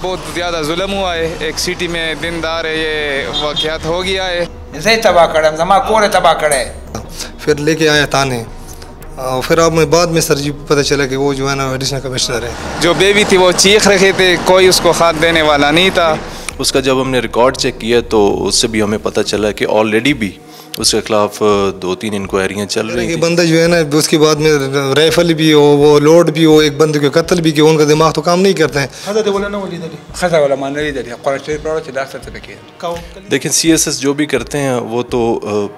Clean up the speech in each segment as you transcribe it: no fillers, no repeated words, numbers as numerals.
बहुत ज़्यादा जुल्म हुआ है। एक सिटी में दिनदार है, ये वाक़यात हो गया है। सही तबाह करे जमा कोरे तबाह करे। फिर लेके आया थाने और फिर अब मैं बाद में सर जी पता चला कि वो जो है ना एडिशनल कमिश्नर है। जो बेबी थी वो चीख रहे थे, कोई उसको खाद देने वाला नहीं था। उसका जब हमने रिकॉर्ड चेक किया तो उससे भी हमें पता चला कि ऑलरेडी भी उसके खिलाफ 2-3 इंक्वायरियाँ चल रही हैं। बंदा जो है ना उसके बाद में राइफल भी हो, वो लोड भी हो, एक बंदे को कत्ल भी किया, उनका दिमाग तो काम नहीं करते हैं। लेकिन CSS जो भी करते हैं वो तो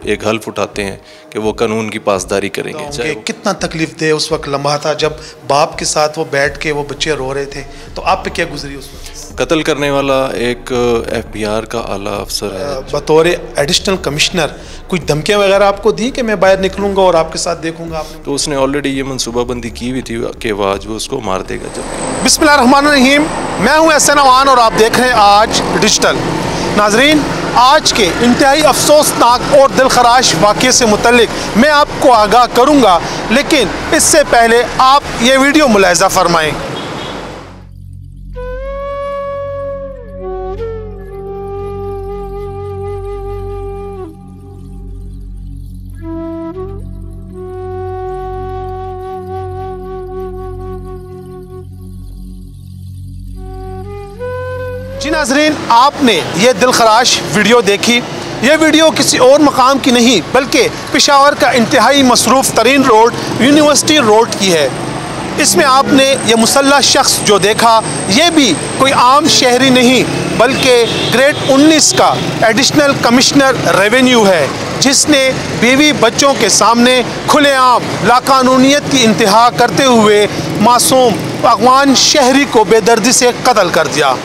एक हल्फ उठाते हैं कि वो कानून की पासदारी करेंगे। चाहे कितना तकलीफ दे उस वक्त लम्हा था जब बाप के साथ वो बैठ के वो बच्चे रो रहे थे, तो आप पे क्या गुजरी उस वक्त? कत्ल करने वाला एक FBR का आला अफसर है। बतौर एडिशनल कमिश्नर कुछ धमकियां वगैरह आपको दी कि मैं बाहर निकलूंगा और आपके साथ देखूंगा? आपने तो उसने ऑलरेडी ये मनसूबाबंदी की हुई थी कि वो आज वो उसको मार देगा। जब बिस्मिल्लाहिर्रहमानिर्रहीम, मैं हूं एहसन अवान और आप देख रहे हैं आज डिजिटल। नाजरीन, आज के इंतहाई अफसोसनाक और दिलखराश वाक़े से मुतल्लिक मैं आपको आगाह करूंगा, लेकिन इससे पहले आप ये वीडियो मुलाहिज़ा फरमाएं। जी नाजरीन, आपने ये दिलखराश वीडियो देखी। ये वीडियो किसी और मकाम की नहीं बल्कि पेशावर का इंतहाई मसरूफ़ तरीन रोड यूनिवर्सिटी रोड की है। इसमें आपने ये मुसल्लह शख्स जो देखा, ये भी कोई आम शहरी नहीं बल्कि ग्रेड 19 का एडिशनल कमिश्नर रेवेन्यू है, जिसने बीवी बच्चों के सामने खुलेआम लाकानूनियत की इंतहा करते हुए मासूम अफगान शहरी को बेदर्दी से कत्ल कर दिया।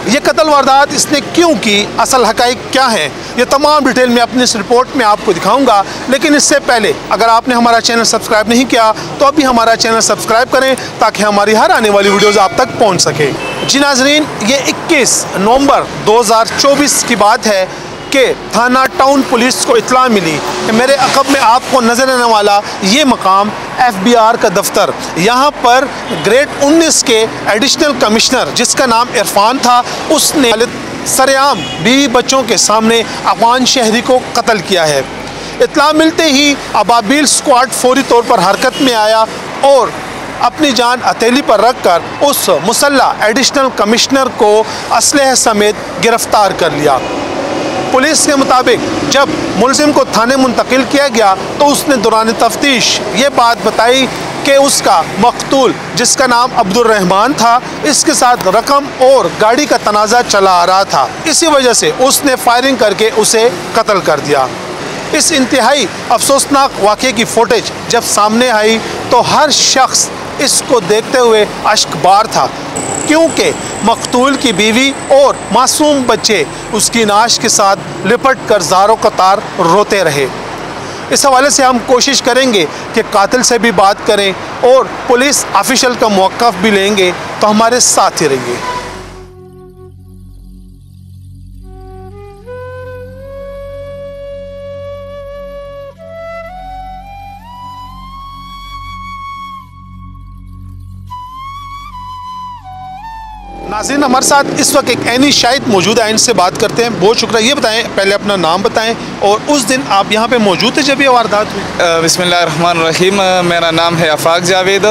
ये कत्ल वारदात इसने क्यों की, असल हक़ाइक़ क्या हैं, ये तमाम डिटेल मैं अपनी इस रिपोर्ट में आपको दिखाऊंगा। लेकिन इससे पहले अगर आपने हमारा चैनल सब्सक्राइब नहीं किया तो अभी हमारा चैनल सब्सक्राइब करें ताकि हमारी हर आने वाली वीडियोज़ आप तक पहुंच सके। जी नाजरीन, ये 21 नवंबर 2024 की बात है कि थाना टाउन पुलिस को इत्तला मिली कि मेरे अक़ब में आपको नज़र आने वाला ये मकाम FBR का दफ्तर, यहाँ पर ग्रेड 19 के एडिशनल कमिश्नर जिसका नाम इरफान था, उसने सरेआम बीवी बच्चों के सामने अफगान शहरी को कत्ल किया है। इत्तला मिलते ही अबाबिल स्क्वाड फौरी तौर पर हरकत में आया और अपनी जान हथेली पर रख कर उस मुसल्लह एडिशनल कमिश्नर को असलहे समेत गिरफ्तार कर लिया। पुलिस के मुताबिक जब मुलजिम को थाने मुंतकिल किया गया तो उसने दौरान तफ्तीश ये बात बताई कि उसका मकतूल जिसका नाम अब्दुर्रहमान था, इसके साथ रकम और गाड़ी का तनाज़ा चला आ रहा था। इसी वजह से उसने फायरिंग करके उसे कत्ल कर दिया। इस इंतहाई अफसोसनाक वाक़े की फुटेज जब सामने आई तो हर शख्स इसको देखते हुए अश्कबार था, क्योंकि मकतूल की बीवी और मासूम बच्चे उसकी नाश के साथ लिपट कर ज़ारो कतार रोते रहे। इस हवाले से हम कोशिश करेंगे कि कातिल से भी बात करें और पुलिस ऑफिशियल का मौक़िफ़ भी लेंगे, तो हमारे साथ ही रहिए। नाज़रीन, हमारे साथ इस वक्त एक ऐनी शाहिद मौजूद है, इनसे बात करते हैं। बहुत शुक्रिया। ये बताएं, पहले अपना नाम बताएं और उस दिन आप यहाँ पे मौजूद थे जब ये वारदात हुई? बिस्मिल्लाहिर्रहमानिर्रहीम, मेरा नाम है आफाक जावेद।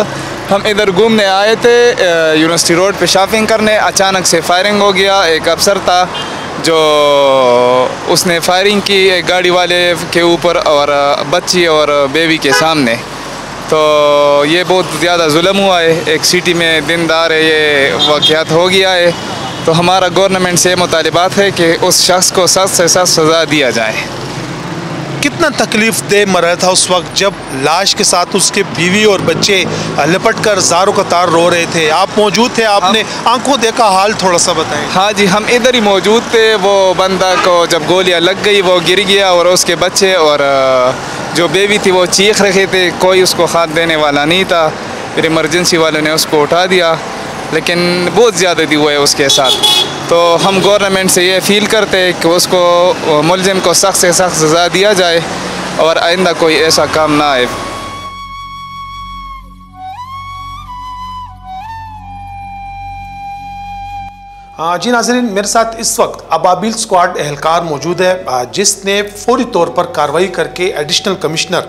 हम इधर घूमने आए थे यूनिवर्सिटी रोड पे शॉपिंग करने, अचानक से फायरिंग हो गया। एक अफसर था जो उसने फायरिंग की एक गाड़ी वाले के ऊपर और बच्ची और बेबी के सामने। तो ये बहुत ज़्यादा जुल्म हुआ है। एक सिटी में दिनदार है, ये वाक़यात हो गया है। तो हमारा गवर्नमेंट से मुतालिबात है कि उस शख्स को सख्त से सख्त सज़ा दिया जाए। कितना तकलीफ दे मरा था उस वक्त जब लाश के साथ उसके बीवी और बच्चे लिपट कर ज़ारो कतार रो रहे थे? आप मौजूद थे, आपने आंखों देखा हाल, थोड़ा सा बताएं। हाँ जी, हम इधर ही मौजूद थे। वो बंदा को जब गोलियां लग गई वो गिर गया और उसके बच्चे और जो बेबी थी वो चीख रहे थे, कोई उसको खाद देने वाला नहीं था। फिर इमरजेंसी वालों ने उसको उठा दिया, लेकिन बहुत ज़्यादती हुआ है उसके साथ। तो हम गवर्नमेंट से ये फील करते हैं कि उसको मुलजिम को सख्त से सख्त सज़ा दिया जाए और आइंदा कोई ऐसा काम ना आए। जी नाज़रीन, मेरे साथ इस वक्त अबाबिल स्क्वाड एहलकार मौजूद है जिसने फौरी तौर पर कार्रवाई करके एडिशनल कमिश्नर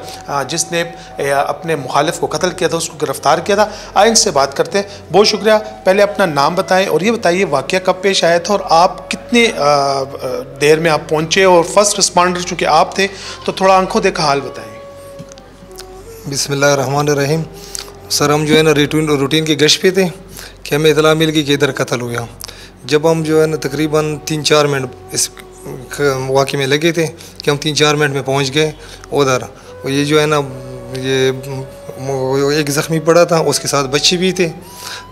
जिसने अपने मुखालिफ को कत्ल किया था उसको गिरफ़्तार किया था। आइए इनसे बात करते हैं। बहुत शुक्रिया। पहले अपना नाम बताएं और ये बताइए वाक़या कब पेश आया था और आप कितने देर में आप पहुँचे, और फर्स्ट रिस्पॉन्डर चूँकि आप थे तो थोड़ा आंखों देखा हाल बताएँ। बिस्मिल्लाहिर्रहमानिर्रहीम। सर हम जो है ना रूटीन की गश्त पे थे कि हमें इतला मिल गई कि इधर कत्ल हो गया। जब हम जो है ना तकरीबन 3-4 मिनट इस वाक़े में लगे थे कि हम 3-4 मिनट में पहुंच गए उधर। ये जो है ना ये एक ज़ख्मी पड़ा था, उसके साथ बच्चे भी थे।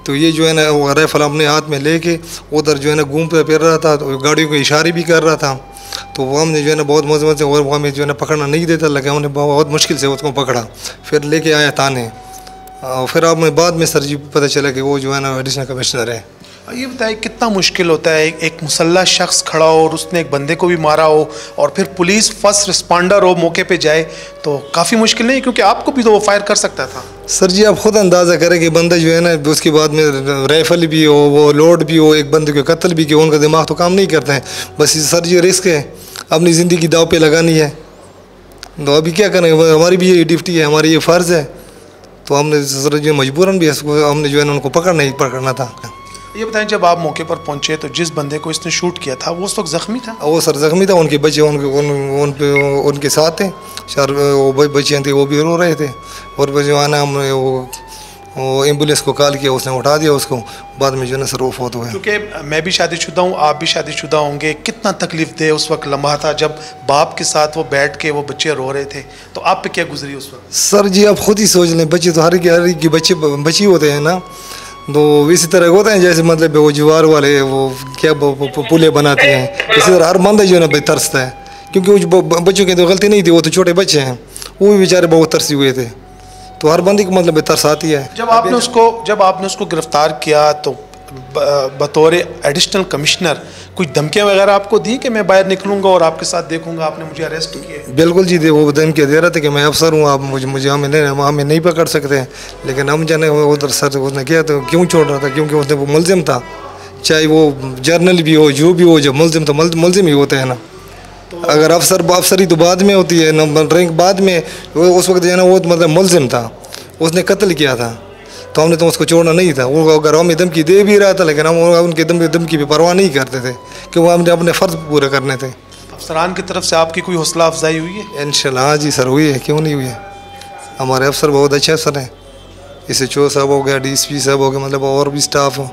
तो ये जो है ना वो राइफल अपने हाथ में लेके उधर जो है ना घूम फिर रहा था, तो गाड़ियों को इशारे भी कर रहा था। तो वो हमने जो है ना बहुत मज़े से, और वो हमें जो है ना पकड़ना नहीं देता लगा, हमने बहुत मुश्किल से उसको पकड़ा, फिर लेके आया थाने। फिर अब मैं बाद में सर जी पता चला कि वो जो है ना एडिशनल कमिश्नर है। ये बताइए कितना मुश्किल होता है एक मुसल्लह शख्स खड़ा हो और उसने एक बंदे को भी मारा हो और फिर पुलिस फर्स्ट रिस्पॉन्डर हो मौके पे जाए, तो काफ़ी मुश्किल नहीं, क्योंकि आपको भी तो वो फायर कर सकता था। सर जी आप खुद अंदाज़ा करें कि बंदा जो है ना उसके बाद में राइफल भी हो, वो लोड भी हो, एक बंदे को कत्ल भी किया, उनका दिमाग तो काम नहीं करता है। बस सर जी रिस्क है, अपनी ज़िंदगी दाव पे लगानी है। तो अभी क्या करें, हमारी भी ये ड्यूटी है, हमारी ये फ़र्ज़ है। तो हमने सर जी मजबूरन भी हमने जो है ना उनको पकड़ना था। ये बताएं, जब आप मौके पर पहुंचे तो जिस बंदे को इसने शूट किया था वो उस वक्त ज़ख्मी था? वो सर ज़ख्मी था, उनके बच्चे उनके साथ थे, 4 वो बच्चे थे, वो भी रो रहे थे। और जो है ना हमने वो एम्बुलेंस को कॉल किया, उसने उठा दिया उसको, बाद में जो है ना सर वो फौत हुआ। क्योंकि मैं भी शादीशुदा हूँ, आप भी शादीशुदा होंगे, कितना तकलीफ दे उस वक्त लम्हा था जब बाप के साथ वो बैठ के वो बच्चे रो रहे थे, तो आप पे क्या गुजरी उस वक्त? सर जी आप खुद ही सोच लें, बच्चे तो हर की बच्चे होते हैं ना, तो इसी तरह होता है जैसे मतलब वो जुआर वाले वो क्या पुले बनाते हैं, इसी तरह हर बंदा जो है ना तरसता है, क्योंकि वो बच्चों की तो गलती नहीं थी, वो तो छोटे बच्चे हैं, वो भी बेचारे बहुत तरसी हुए थे। तो हर बंदे को मतलब तरस आती है। जब आपने उसको गिरफ्तार किया तो बतौर एडिशनल कमिश्नर कुछ धमकियाँ वगैरह आपको दी कि मैं बाहर निकलूंगा और आपके साथ देखूंगा, आपने मुझे अरेस्ट किया? बिल्कुल जी, वो धमकियाँ दे रहे थे कि मैं अफसर हूँ, आप मुझे हमें नहीं पकड़ सकते। लेकिन हम जाने उधर सर उसने किया तो क्यों छोड़ रहा था, क्योंकि उसने वो मुलजिम था, चाहे वो जर्नल भी हो, जो भी हो, जब मुलजिम तो मुलजिम ही होते हैं ना। अगर अफसरी तो बाद में होती है, रैंक बाद में, उस वक्त जो है ना वो मतलब मुलजिम था, उसने कत्ल किया था, तो हमने तो उसको छोड़ना नहीं था। वो अगर हमें धमकी दे भी रहा था, लेकिन हम उनके धमकी भी परवाह नहीं करते थे, कि वो हमने अपने फ़र्ज पूरे करने थे। अफसरान की तरफ से आपकी कोई हौसला अफजाई हुई है? इंशाल्लाह हाँ जी सर हुई है, क्यों नहीं हुई है। हमारे अफसर बहुत अच्छे अफसर हैं, इससे चो साहब हो गया, DSP साहब हो गया, मतलब और भी स्टाफ हो,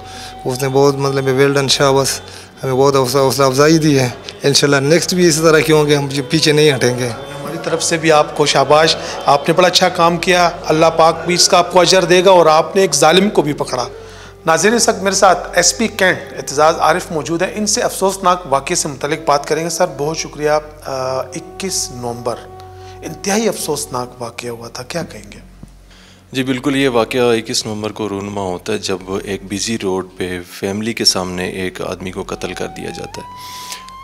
उसने बहुत मतलब वेल डन शाबाश, हमें बहुत हौसला अफजाई दी है। इंशाल्लाह नेक्स्ट भी इसी तरह क्योंकि हम पीछे नहीं हटेंगे। हमारी तरफ से भी आपको शाबाश, आपने बड़ा अच्छा काम किया, अल्लाह पाक भी इसका आपको अजर देगा, और आपने एक जालिम को भी पकड़ा। नाज़रीन, इस वक्त मेरे साथ SP कैंट एतजाज़ आरिफ मौजूद है, इनसे अफसोसनाक वाक़े से मुतल्लिक बात करेंगे। सर बहुत शुक्रिया। 21 नवंबर इंतहाई अफसोसनाक वाक़या हुआ था, क्या कहेंगे? जी बिल्कुल, ये वाक़या 21 नवंबर को रूनुमा होता है जब एक बिज़ी रोड पे फैमिली के सामने एक आदमी को कत्ल कर दिया जाता है।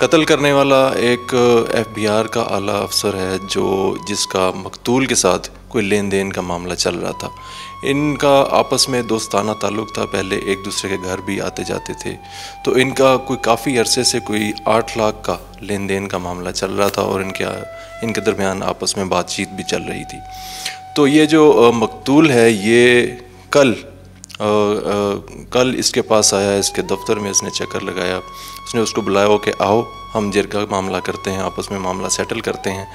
कत्ल करने वाला एक FBR का आला अफसर है जिसका मकतूल के साथ कोई लेन देन का मामला चल रहा था। इनका आपस में दोस्ताना ताल्लुक़ था, पहले एक दूसरे के घर भी आते जाते थे, तो इनका कोई काफ़ी अरसे से कोई 8 लाख का लेन देन का मामला चल रहा था और इनके दरमियान आपस में बातचीत भी चल रही थी। तो ये जो मकतूल है ये कल इसके पास आया, इसके दफ्तर में इसने चक्कर लगाया, उसने उसको बुलाया कि आओ हम जिरगा मामला करते हैं, आपस में मामला सेटल करते हैं।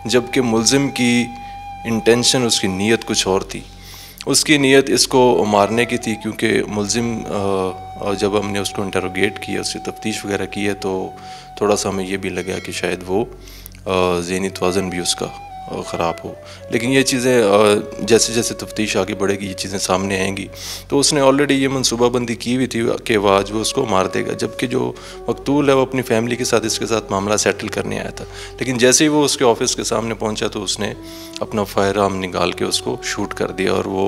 जबकि मुलजिम की इंटेंशन, उसकी नीयत कुछ और थी। उसकी नीयत इसको मारने की थी, क्योंकि मुलजिम जब हमने उसको इंटरोगेट किया, उसकी तफ्तीश वगैरह की है, तो थोड़ा सा हमें ये भी लगा कि शायद वो ज़हनी तवाज़ुन भी उसका ख़राब हो। लेकिन ये चीज़ें जैसे जैसे तफ्तीश आगे बढ़ेगी ये चीज़ें सामने आएंगी। तो उसने ऑलरेडी ये मनसूबाबंदी की हुई थी कि वो आज वो उसको मार देगा, जबकि जो मकतूल है वो अपनी फैमिली के साथ इसके साथ मामला सेटल करने आया था। लेकिन जैसे ही वो उसके ऑफिस के सामने पहुंचा तो उसने अपना फायर आर्म निकाल के उसको शूट कर दिया और वो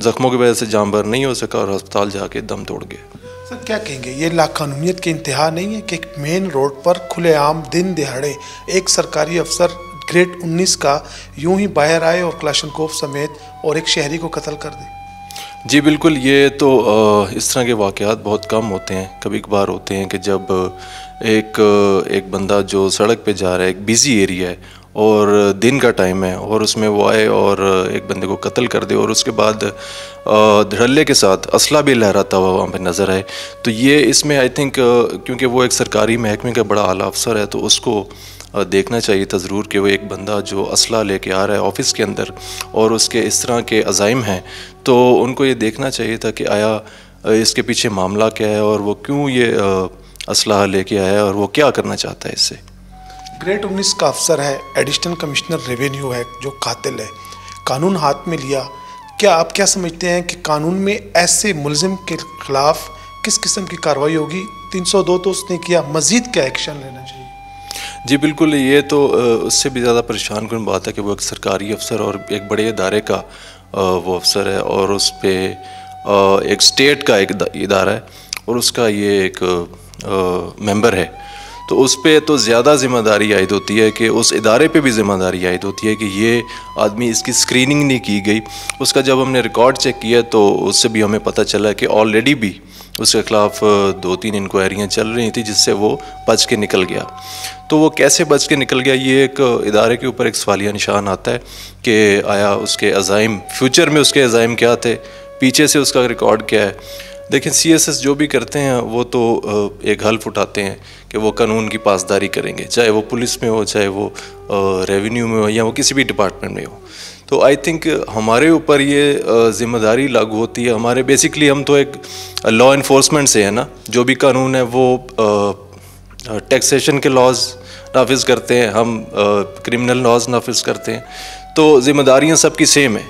ज़ख्मों की वजह से जानबर नहीं हो सका और अस्पताल जाके दम तोड़ गया। सर क्या कहेंगे, ये लाकानूनियत की इंतहा नहीं है कि एक मेन रोड पर खुलेआम दिन दिहाड़े एक सरकारी अफसर ग्रेड 19 का यूं ही बाहर आए और क्लाशनकोफ समेत और एक शहरी को कत्ल कर दे? जी बिल्कुल, ये तो इस तरह के वाक़यात बहुत कम होते हैं। कभी कभार होते हैं कि जब एक बंदा जो सड़क पे जा रहा है, एक बिज़ी एरिया है और दिन का टाइम है और उसमें वो आए और एक बंदे को कत्ल कर दे और उसके बाद धड़ल्ले के साथ असला भी लहराता हुआ वहाँ पे नज़र आए। तो ये इसमें आई थिंक क्योंकि वो एक सरकारी महकमे का बड़ा आला अफसर है तो उसको देखना चाहिए था ज़रूर कि वो एक बंदा जो असला लेके आ रहा है ऑफ़िस के अंदर और उसके इस तरह के अज़ाइम हैं, तो उनको ये देखना चाहिए था कि आया इसके पीछे मामला क्या है और वो क्यों ये असला लेके आया है और वो क्या करना चाहता है इससे। ग्रेड 19 का अफसर है, एडिशनल कमिश्नर रेवेन्यू है जो कातिल है, कानून हाथ में लिया। क्या आप क्या समझते हैं कि कानून में ऐसे मुलजिम के खिलाफ किस किस्म की कार्रवाई होगी? 302 तो उसने किया, मज़ीद क्या एक्शन लेना चाहिए? जी बिल्कुल, ये तो उससे भी ज़्यादा परेशान कुन बात है कि वो एक सरकारी अफसर और एक बड़े इदारे का वो अफसर है और उस पर एक स्टेट का एक इदारा है और उसका ये एक मेंबर है, तो उस पर तो ज़्यादा ज़िम्मेदारी आयद होती है कि उस इदारे पे भी ज़िम्मेदारी आयद होती है कि ये आदमी, इसकी स्क्रीनिंग नहीं की गई। उसका जब हमने रिकॉर्ड चेक किया तो उससे भी हमें पता चला कि ऑलरेडी भी उसके ख़िलाफ़ 2-3 इंक्वायरियाँ चल रही थी जिससे वो बच के निकल गया। तो वो कैसे बच के निकल गया, ये एक इदारे के ऊपर एक सवालिया निशान आता है कि आया उसके अज़ाइम, फ्यूचर में उसके अज़ाइम क्या थे, पीछे से उसका रिकॉर्ड क्या है। देखें, CSS जो भी करते हैं वो तो एक हल्फ उठाते हैं कि वो कानून की पासदारी करेंगे, चाहे वो पुलिस में हो, चाहे वो रेवेन्यू में हो या वो किसी भी डिपार्टमेंट में हो। तो आई थिंक हमारे ऊपर ये ज़िम्मेदारी लागू होती है। हमारे बेसिकली हम तो एक लॉ इन्फोर्समेंट से है ना, जो भी कानून है वो टैक्सेशन के लॉज नाफिज करते हैं, हम क्रिमिनल लॉज नाफिज करते हैं, तो ज़िम्मेदारियाँ सबकी सेम है।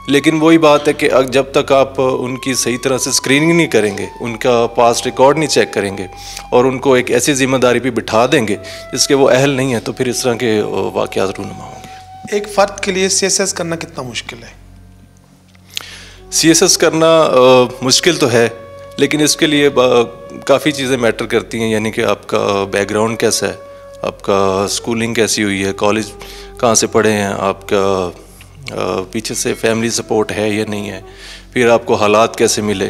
लेकिन वही बात है कि जब तक आप उनकी सही तरह से स्क्रीनिंग नहीं करेंगे, उनका पास्ट रिकॉर्ड नहीं चेक करेंगे और उनको एक ऐसी ज़िम्मेदारी पे बिठा देंगे जिसके वो अहल नहीं है, तो फिर इस तरह के वाक़यात रूनुमा होंगे। एक फ़र्द के लिए CSS करना कितना मुश्किल है? CSS करना मुश्किल तो है, लेकिन इसके लिए काफ़ी चीज़ें मैटर करती हैं, यानी कि आपका बैकग्राउंड कैसा है, आपका स्कूलिंग कैसी हुई है, कॉलेज कहाँ से पढ़े हैं, आपका पीछे से फैमिली सपोर्ट है या नहीं है, फिर आपको हालात कैसे मिले।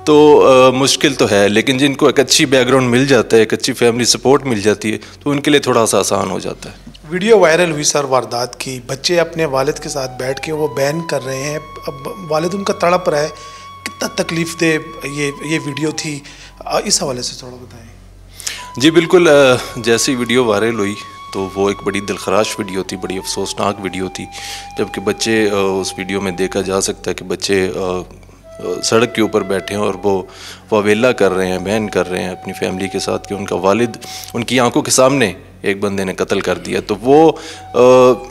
तो मुश्किल तो है, लेकिन जिनको एक अच्छी बैकग्राउंड मिल जाता है, एक अच्छी फैमिली सपोर्ट मिल जाती है, तो उनके लिए थोड़ा सा आसान हो जाता है। वीडियो वायरल हुई सर वारदात की, बच्चे अपने वालिद के साथ बैठ के वो बयान कर रहे हैं, अब वालिद उनका तड़प रहा है, कितना तकलीफ दे ये वीडियो थी, इस हवाले से थोड़ा बताएं। जी बिल्कुल, जैसी वीडियो वायरल हुई तो वो एक बड़ी दिलखराश वीडियो थी, बड़ी अफसोसनाक वीडियो थी, जबकि बच्चे उस वीडियो में देखा जा सकता है कि बच्चे सड़क के ऊपर बैठे हैं और वो वावेला कर रहे हैं, बयान कर रहे हैं अपनी फैमिली के साथ कि उनका वालिद उनकी आंखों के सामने एक बंदे ने कत्ल कर दिया। तो वो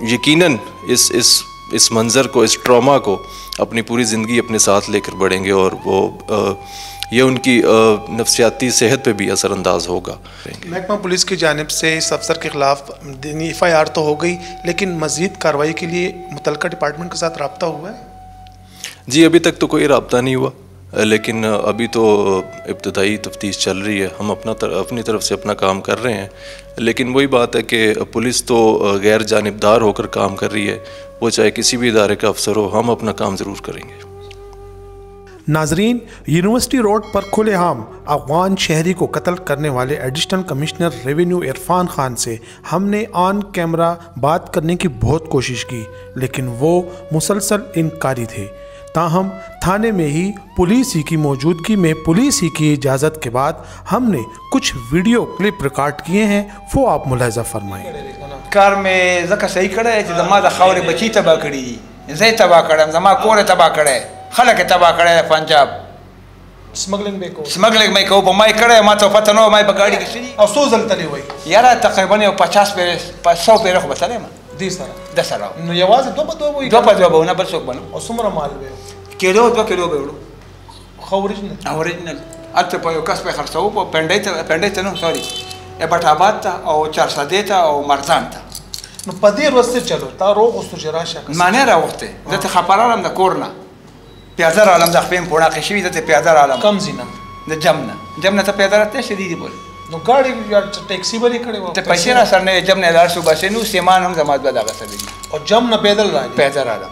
यकीनन इस मंज़र को, इस ट्रॉमा को अपनी पूरी ज़िंदगी अपने साथ लेकर बढ़ेंगे और वो ये उनकी नफ्सियाती सेहत पे भी असरअंदाज होगा। महकमा पुलिस की जानिब से इस अफसर के ख़िलाफ़ FIR तो हो गई, लेकिन मज़ीद कार्रवाई के लिए मुतल्लिका डिपार्टमेंट के साथ रब्ता हुआ है? जी अभी तक तो कोई रब्ता नहीं हुआ, लेकिन अभी तो इब्तदाई तफ्तीश चल रही है। हम अपनी तरफ से अपना काम कर रहे हैं, लेकिन वही बात है कि पुलिस तो गैर जानिबदार होकर काम कर रही है, वो चाहे किसी भी इदारे का अफसर हो, हम अपना काम ज़रूर करेंगे। नाजरीन, यूनिवर्सिटी रोड पर खुलेआम अफगान शहरी को कत्ल करने वाले additional commissioner revenue Irfan Khan से हमने ऑन कैमरा बात करने की बहुत कोशिश की, लेकिन वो मुसलसल इनकारी थे। ताहम थाने में ही पुलिस ही की मौजूदगी में पुलिस ही की इजाज़त के बाद हमने कुछ वीडियो क्लिप रिकॉर्ड किए हैं, वो आप मुलाहिजा फरमाएं। कार में ज़का सही कड़ा है, जमा द खावरे बची तबाह करी, ज़े तबाह कड़ा, जमा कोरे तबाह कड़ा, खलक तबाह कड़ा पंजाब स्मगलिंग में को बमाई करे, मा तो पता नो माई बगाड़ी की सीधी और 100 जलतली हुई यारा तकरीबन 50 पे 100 पे रख बसले मा 10 नो यवाज दो हुई दो पदो ना बरसोक बनो और सुमरा माल वे किलो 2 किलो बेड़ो ओरिजिनल अत पे कस पे खर्चो पो पेंडे नो सॉरी ए बटाबाद था और 400 देता और मरजान था नो पदीर वस्ते चलो ता रो उस्तो जराशा माने रा वक्ते जते खपरारम द कोरना प्यादर आलम द खपेम पोड़ा के शिवी जते प्यादर आलम कम जीना द जमना तो प्यादर आते शदीदी बोल नो गाड़ी या टैक्सी वाली खड़े हो ते पैसे ना सर ने जमने लार सुबह से नु सेमान हम जमात बदा का सदी और जम न पैदल रहा प्यादर आलम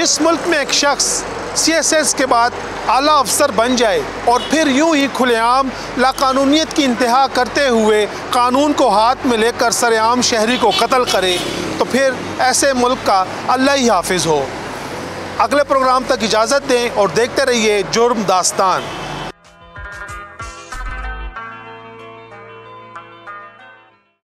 जिस मुल्क में एक शख्स CSS के बाद आला अफसर बन जाए और फिर यूं ही खुलेआम लाकानूनियत की इंतहा करते हुए कानून को हाथ में लेकर सरेआम शहरी को कत्ल करे तो फिर ऐसे मुल्क का अल्लाह ही हाफिज़ हो। अगले प्रोग्राम तक इजाज़त दें और देखते रहिए जुर्म दास्तान।